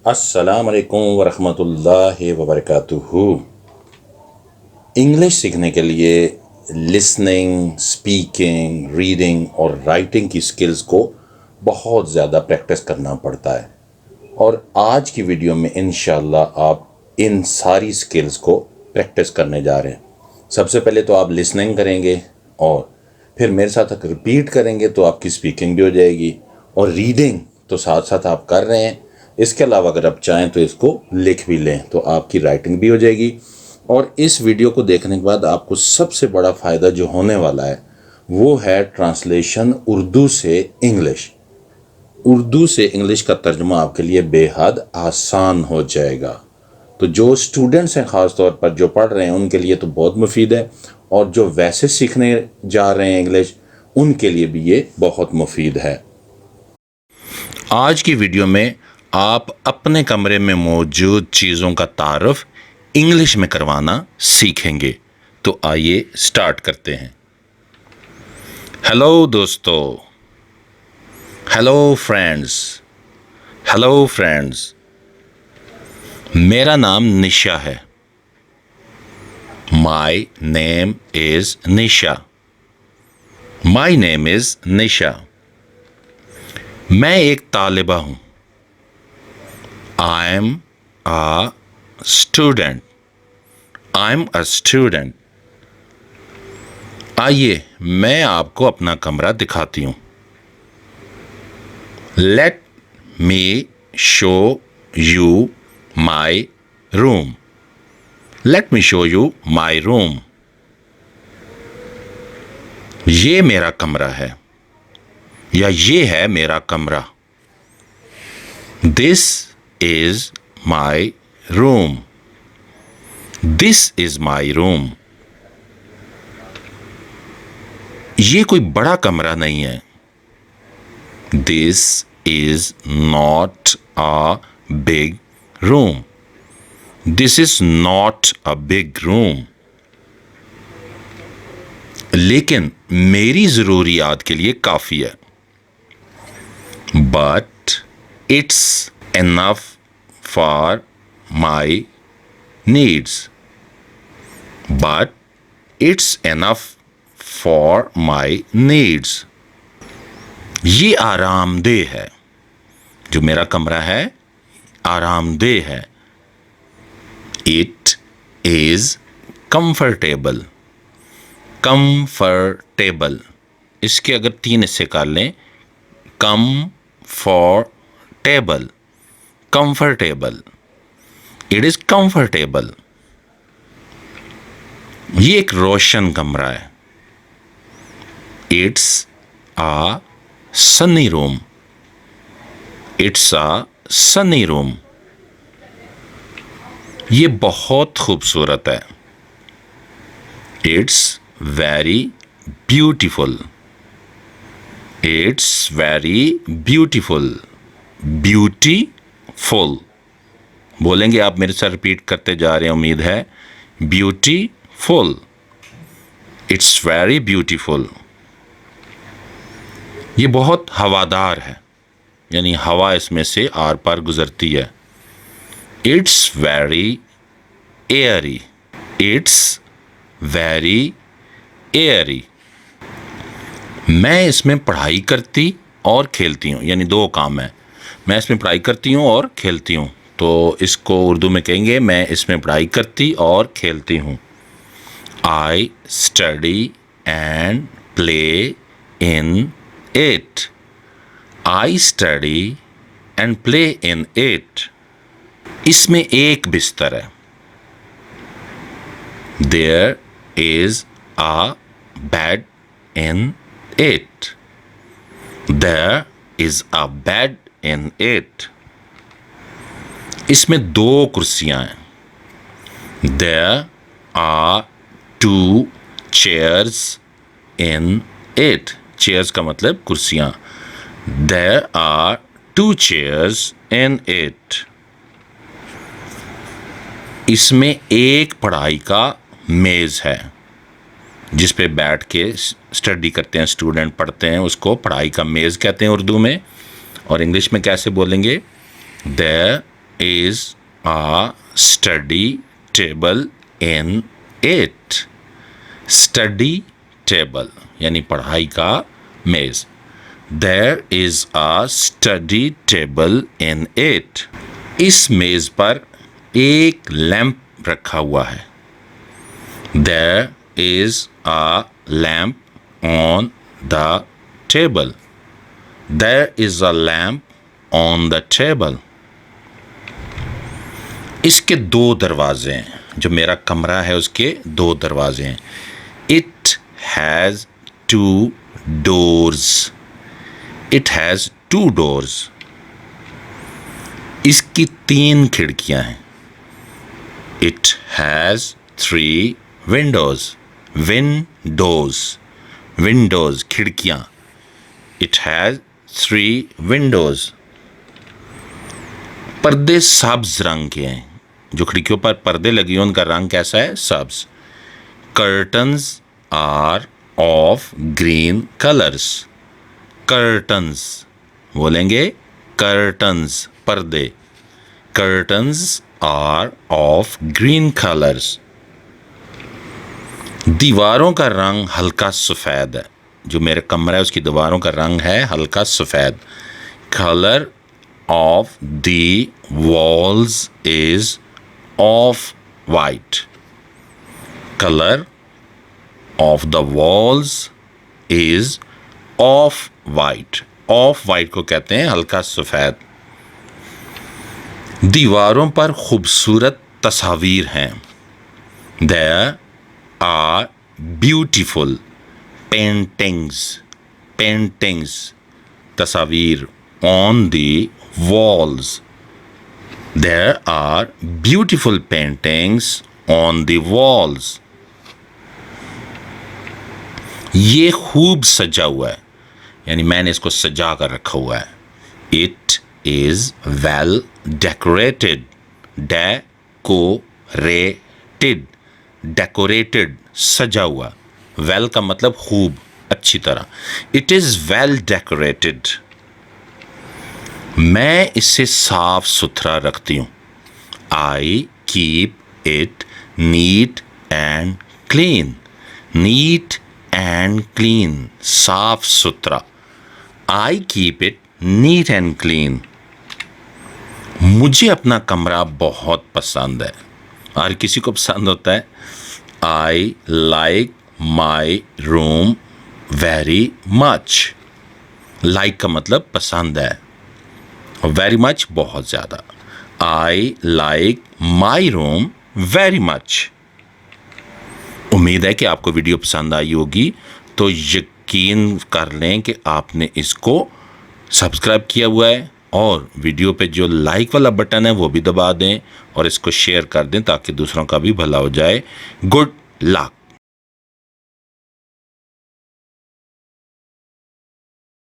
अस्सलाम वालेकुम वरहमतुल्लाहि वबरकातुहू। इंग्लिश सीखने के लिए लिसनिंग, स्पीकिंग, रीडिंग और राइटिंग की स्किल्स को बहुत ज़्यादा प्रैक्टिस करना पड़ता है। और आज की वीडियो में इंशाल्लाह आप इन सारी स्किल्स को प्रैक्टिस करने जा रहे हैं। सबसे पहले तो आप लिसनिंग करेंगे और फिर मेरे साथ अगर रिपीट करेंगे तो आपकी स्पीकिंग भी हो जाएगी, और रीडिंग तो साथ साथ आप कर रहे हैं। इसके अलावा अगर आप चाहें तो इसको लिख भी लें तो आपकी राइटिंग भी हो जाएगी। और इस वीडियो को देखने के बाद आपको सबसे बड़ा फ़ायदा जो होने वाला है वो है ट्रांसलेशन उर्दू से इंग्लिश। उर्दू से इंग्लिश का तर्जुमा आपके लिए बेहद आसान हो जाएगा। तो जो स्टूडेंट्स हैं, ख़ास तौर पर जो पढ़ रहे हैं, उनके लिए तो बहुत मुफीद है, और जो वैसे सीखने जा रहे हैं इंग्लिश, उनके लिए भी ये बहुत मुफीद है। आज की वीडियो में आप अपने कमरे में मौजूद चीज़ों का तारुफ इंग्लिश में करवाना सीखेंगे। तो आइए स्टार्ट करते हैं। हेलो दोस्तों, हेलो फ्रेंड्स, हेलो फ्रेंड्स। मेरा नाम निशा है। My name is Nisha. My name is Nisha. मैं एक तालिबा हूँ। I am a student. I am a student. आइए मैं आपको अपना कमरा दिखाती हूँ। Let me show you my room. Let me show you my room. ये मेरा कमरा है, या ये है मेरा कमरा। This is my room. This is my room. ये कोई बड़ा कमरा नहीं है। This is not a big room. This is not a big room. लेकिन मेरी ज़रूरियात के लिए काफ़ी है। But it's enough for my needs. But it's enough for my needs. ये आरामदेह है। जो मेरा कमरा है आरामदेह है। It is comfortable. कंफर्टेबल, इसके अगर 3 हिस्से कर लें, comfortable, comfortable. It is comfortable. ये एक रोशन कमरा है। It's a sunny room. It's a sunny room. ये बहुत खूबसूरत है। It's very beautiful. It's very beautiful. Beautiful बोलेंगे आप, मेरे साथ रिपीट करते जा रहे हैं, उम्मीद है। ब्यूटीफुल। It's very beautiful. ये बहुत हवादार है, यानी हवा इसमें से आर पार गुजरती है। It's very Airy. It's very Airy. मैं इसमें पढ़ाई करती और खेलती हूँ, यानी 2 काम है। मैं इसमें पढ़ाई करती हूँ और खेलती हूँ, तो इसको उर्दू में कहेंगे मैं इसमें पढ़ाई करती और खेलती हूँ। I study and play in it. I study and play in it. इसमें एक बिस्तर है। There is a bed in it. There is a bed in it. इसमें 2 कुर्सियां हैं। There are 2 chairs in it. Chairs का मतलब कुर्सियां। There are 2 chairs in it. इसमें एक पढ़ाई का मेज़ है, जिस पे बैठ के स्टडी करते हैं स्टूडेंट, पढ़ते हैं, उसको पढ़ाई का मेज़ कहते हैं उर्दू में। और इंग्लिश में कैसे बोलेंगे? There is a study table in it. Study table यानी पढ़ाई का मेज. There is a study table in it. इस मेज पर एक लैंप रखा हुआ है. There is a lamp on the table. There is a lamp on the table. इसके दो दरवाजे हैं. जो मेरा कमरा है उसके दो दरवाजे हैं. It has two doors. It has two doors. इसकी तीन खिड़कियां हैं. It has three windows. Windows. Windows खिड़कियां. It has three windows. पर्दे सब्ज रंग के हैं. जो खिड़कियों पर पर्दे लगे हैं उनका रंग कैसा है? सब्ज. Curtains are of green colors. Curtains बोलेंगे curtains पर्दे. Curtains are of green colors. दीवारों का रंग हल्का सफ़ेद है. जो मेरा कमरा है उसकी दीवारों का रंग है हल्का सफ़ेद. Color of the walls is off white. Color of the walls is off white. Off white को कहते हैं हल्का सफ़ेद. दीवारों पर खूबसूरत तस्वीर हैं. There are beautiful paintings. Paintings तस्वीर on the walls. There are beautiful paintings on the walls. ये खूब सजा हुआ है यानी मैंने इसको सजा कर रखा हुआ है. It is well decorated. Decorated. Decorated सजा हुआ. Well का मतलब खूब अच्छी तरह. It is well decorated. मैं इसे साफ सुथरा रखती हूँ. I keep it neat and clean. Neat and clean साफ सुथरा. I keep it neat and clean. मुझे अपना कमरा बहुत पसंद है. और किसी को पसंद होता है. I like my room very much. Like का मतलब पसंद है. Very much बहुत ज़्यादा. I like my room very much. उम्मीद है कि आपको वीडियो पसंद आई होगी. तो यकीन कर लें कि आपने इसको सब्सक्राइब किया हुआ है और वीडियो पे जो लाइक वाला बटन है वो भी दबा दें और इसको शेयर कर दें ताकि दूसरों का भी भला हो जाए. Good luck.